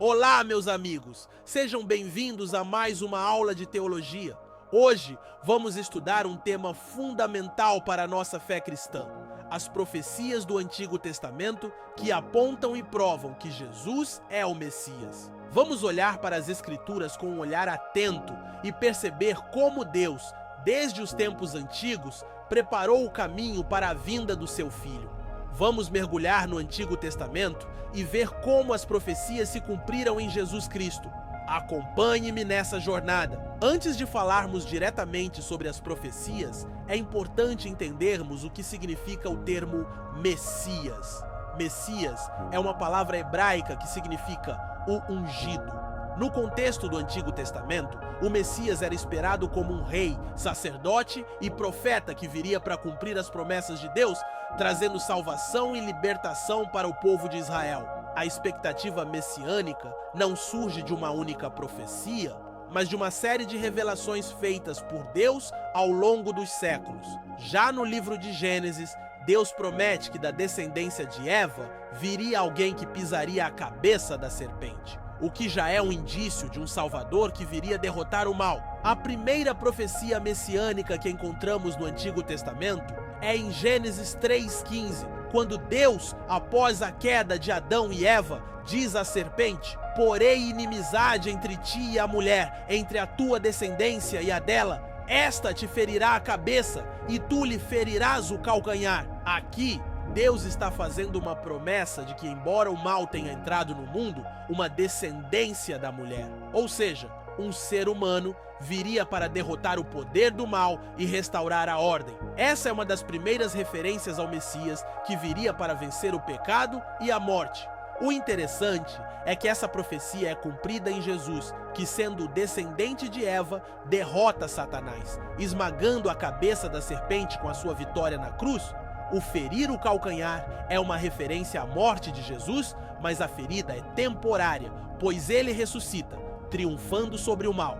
Olá, meus amigos! Sejam bem-vindos a mais uma aula de teologia. Hoje vamos estudar um tema fundamental para a nossa fé cristã: as profecias do Antigo Testamento que apontam e provam que Jesus é o Messias. Vamos olhar para as Escrituras com um olhar atento e perceber como Deus, desde os tempos antigos, preparou o caminho para a vinda do seu Filho. Vamos mergulhar no Antigo Testamento e ver como as profecias se cumpriram em Jesus Cristo. Acompanhe-me nessa jornada. Antes de falarmos diretamente sobre as profecias, é importante entendermos o que significa o termo Messias. Messias é uma palavra hebraica que significa o ungido. No contexto do Antigo Testamento, o Messias era esperado como um rei, sacerdote e profeta que viria para cumprir as promessas de Deus, trazendo salvação e libertação para o povo de Israel. A expectativa messiânica não surge de uma única profecia, mas de uma série de revelações feitas por Deus ao longo dos séculos. Já no livro de Gênesis, Deus promete que da descendência de Eva viria alguém que pisaria a cabeça da serpente, o que já é um indício de um Salvador que viria derrotar o mal. A primeira profecia messiânica que encontramos no Antigo Testamento é em Gênesis 3,15, quando Deus, após a queda de Adão e Eva, diz à serpente: "Porei inimizade entre ti e a mulher, entre a tua descendência e a dela. Esta te ferirá a cabeça, e tu lhe ferirás o calcanhar." Aqui, Deus está fazendo uma promessa de que, embora o mal tenha entrado no mundo, uma descendência da mulher, ou seja, um ser humano, viria para derrotar o poder do mal e restaurar a ordem. Essa é uma das primeiras referências ao Messias que viria para vencer o pecado e a morte. O interessante é que essa profecia é cumprida em Jesus, que, sendo descendente de Eva, derrota Satanás, esmagando a cabeça da serpente com a sua vitória na cruz. O ferir o calcanhar é uma referência à morte de Jesus, mas a ferida é temporária, pois ele ressuscita, triunfando sobre o mal.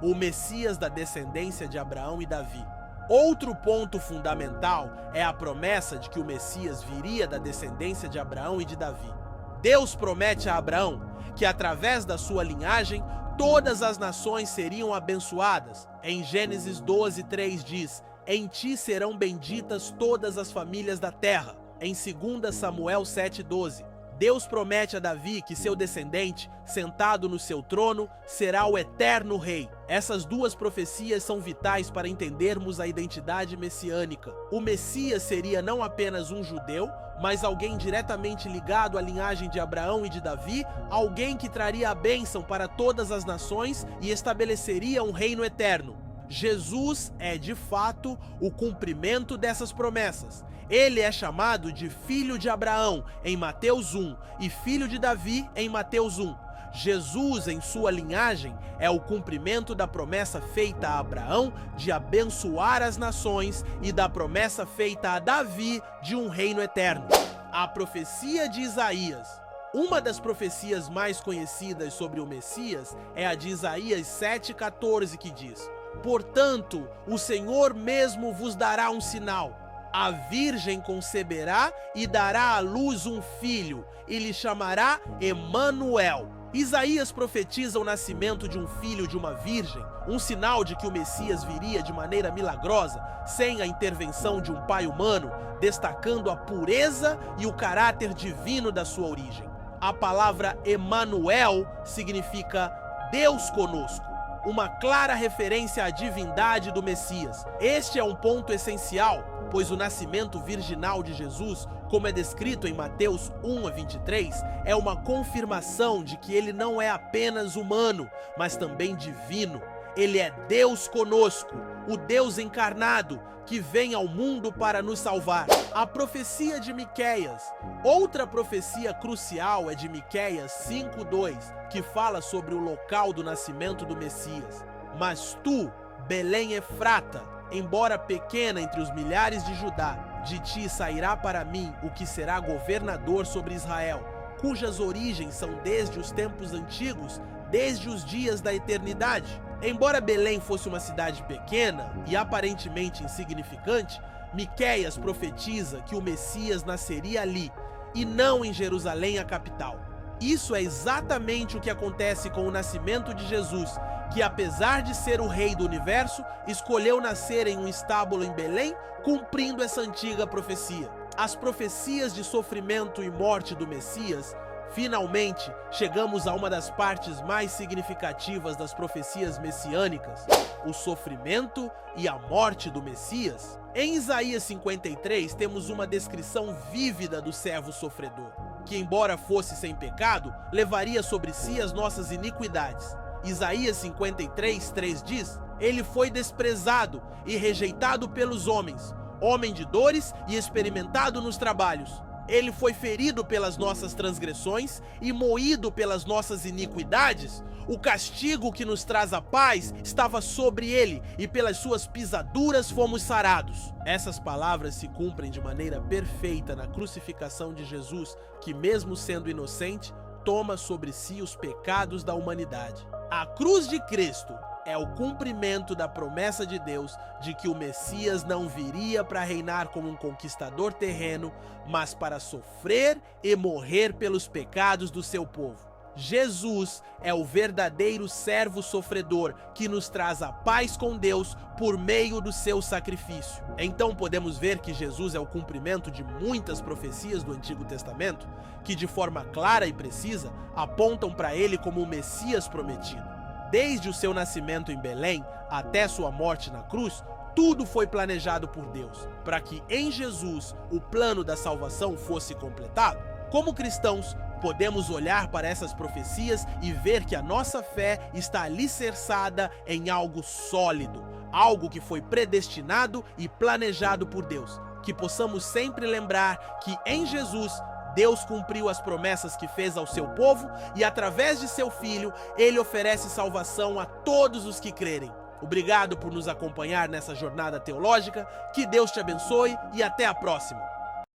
O Messias da descendência de Abraão e Davi. Outro ponto fundamental é a promessa de que o Messias viria da descendência de Abraão e de Davi. Deus promete a Abraão que, através da sua linhagem, todas as nações seriam abençoadas. Em Gênesis 12:3 diz: "Em ti serão benditas todas as famílias da terra." Em 2 Samuel 7:12, Deus promete a Davi que seu descendente, sentado no seu trono, será o eterno rei. Essas duas profecias são vitais para entendermos a identidade messiânica. O Messias seria não apenas um judeu, mas alguém diretamente ligado à linhagem de Abraão e de Davi, alguém que traria a bênção para todas as nações e estabeleceria um reino eterno. Jesus é, de fato, o cumprimento dessas promessas. Ele é chamado de filho de Abraão, em Mateus 1, e filho de Davi, em Mateus 1. Jesus, em sua linhagem, é o cumprimento da promessa feita a Abraão de abençoar as nações e da promessa feita a Davi de um reino eterno. A profecia de Isaías. Uma das profecias mais conhecidas sobre o Messias é a de Isaías 7,14, que diz: "Portanto, o Senhor mesmo vos dará um sinal. A virgem conceberá e dará à luz um filho, e lhe chamará Emanuel." Isaías profetiza o nascimento de um filho de uma virgem, um sinal de que o Messias viria de maneira milagrosa, sem a intervenção de um pai humano, destacando a pureza e o caráter divino da sua origem. A palavra Emanuel significa Deus conosco, uma clara referência à divindade do Messias. Este é um ponto essencial, pois o nascimento virginal de Jesus, como é descrito em Mateus 1:23, é uma confirmação de que ele não é apenas humano, mas também divino. Ele é Deus conosco, o Deus encarnado, que vem ao mundo para nos salvar. A profecia de Miqueias. Outra profecia crucial é de Miqueias 5:2, que fala sobre o local do nascimento do Messias. "Mas tu, Belém Efrata, embora pequena entre os milhares de Judá, de ti sairá para mim o que será governador sobre Israel, cujas origens são desde os tempos antigos, desde os dias da eternidade." Embora Belém fosse uma cidade pequena e aparentemente insignificante, Miqueias profetiza que o Messias nasceria ali, e não em Jerusalém, a capital. Isso é exatamente o que acontece com o nascimento de Jesus, que apesar de ser o rei do universo, escolheu nascer em um estábulo em Belém, cumprindo essa antiga profecia. As profecias de sofrimento e morte do Messias. Finalmente, chegamos a uma das partes mais significativas das profecias messiânicas, o sofrimento e a morte do Messias. Em Isaías 53, temos uma descrição vívida do servo sofredor, que embora fosse sem pecado, levaria sobre si as nossas iniquidades. Isaías 53:3 diz: ele foi desprezado e rejeitado pelos homens, homem de dores e experimentado nos trabalhos. Ele foi ferido pelas nossas transgressões e moído pelas nossas iniquidades. O castigo que nos traz a paz estava sobre ele, e pelas suas pisaduras fomos sarados. Essas palavras se cumprem de maneira perfeita na crucificação de Jesus, que mesmo sendo inocente, toma sobre si os pecados da humanidade. A cruz de Cristo é o cumprimento da promessa de Deus de que o Messias não viria para reinar como um conquistador terreno, mas para sofrer e morrer pelos pecados do seu povo. Jesus é o verdadeiro servo sofredor que nos traz a paz com Deus por meio do seu sacrifício. Então podemos ver que Jesus é o cumprimento de muitas profecias do Antigo Testamento que, de forma clara e precisa, apontam para ele como o Messias prometido. Desde o seu nascimento em Belém até sua morte na cruz, tudo foi planejado por Deus, para que em Jesus o plano da salvação fosse completado. Como cristãos, podemos olhar para essas profecias e ver que a nossa fé está alicerçada em algo sólido, algo que foi predestinado e planejado por Deus. Que possamos sempre lembrar que em Jesus Deus cumpriu as promessas que fez ao seu povo e, através de seu Filho, ele oferece salvação a todos os que crerem. Obrigado por nos acompanhar nessa jornada teológica, que Deus te abençoe e até a próxima.